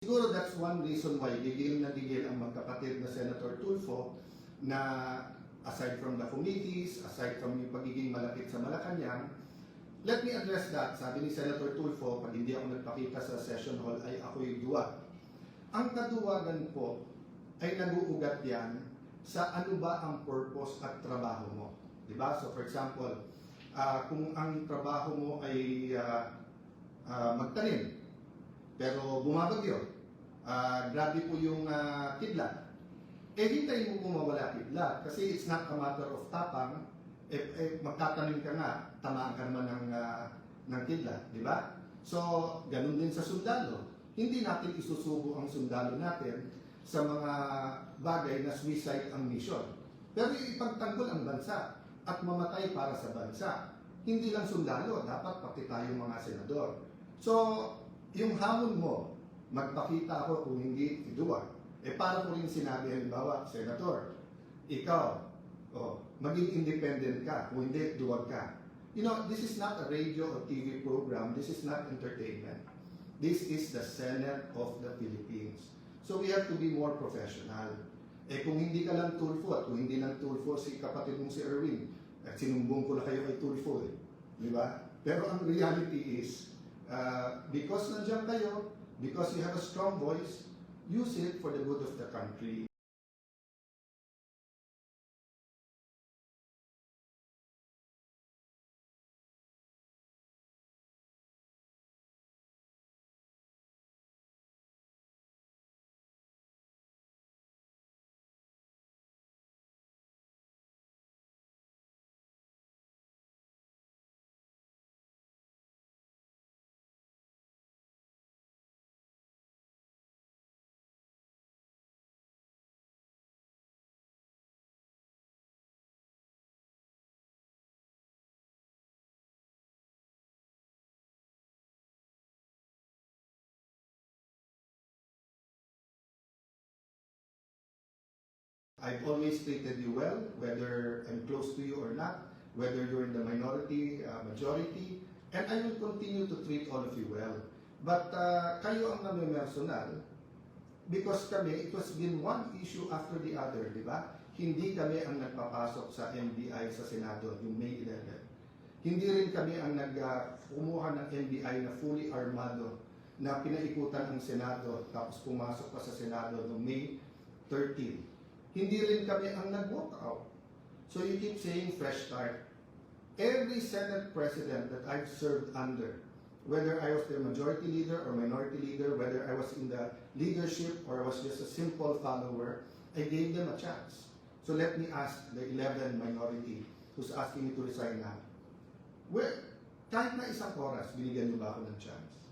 Siguro that's one reason why gigil na gigil ang magkapatid na Senator Tulfo na aside from the committees, aside from yung pagiging malapit sa Malacanang, let me address that. Sabi ni Senator Tulfo, pag hindi ako nagpakita sa session hall ay ako'y duwag. Ang kaduwagan po ay nag-uugat yan sa ano ba ang purpose at trabaho mo. Diba? So for example, kung ang trabaho mo ay magtanim, pero bumabagyo, grabe po yung kidlat. Hintayin mo kung mawala kidlat kasi it's not a matter of tapang. Magtatanim ka nga, tamaan ka naman ng kidlat, di ba? So, ganun din sa sundalo. Hindi natin isusubo ang sundalo natin sa mga bagay na suicide ang mission. Pero ipagtanggol ang bansa at mamatay para sa bansa. Hindi lang sundalo, dapat pati tayo mga senador. So, yung hamon mo, magpakita ako kung hindi iduwag. Para ko rin sinabi, halimbawa, Senator, ikaw, maging independent ka, kung hindi, duwag ka. You know, this is not a radio or TV program, this is not entertainment. This is the Senate of the Philippines. So we have to be more professional. Kung hindi ka lang Tulfo at kung hindi lang Tulfo si kapatid mong si Erwin, at sinumbong ko na kayo kay Tulfo, di ba? Pero ang reality is, because nandiyan kayo, because you have a strong voice, use it for the good of the country. I've always treated you well, whether I'm close to you or not, whether you're in the minority, majority, and I will continue to treat all of you well. But kayo ang nami-personal, because kami, it was been one issue after the other, di ba? Hindi kami ang nagpapasok sa NBI sa Senado, yung May 11. Hindi rin kami ang kumuha ng NBI na fully armado na pinaikutan ang Senado tapos pumasok pa sa Senado noong May 13. Hindi rin kami ang nag-walk out. So you keep saying fresh start. Every Senate President that I've served under, whether I was the majority leader or minority leader, whether I was in the leadership or I was just a simple follower, I gave them a chance. So let me ask the 11 minority who's asking me to resign now. Well, kahit na isang oras, binigyan niyo ba ako ng chance?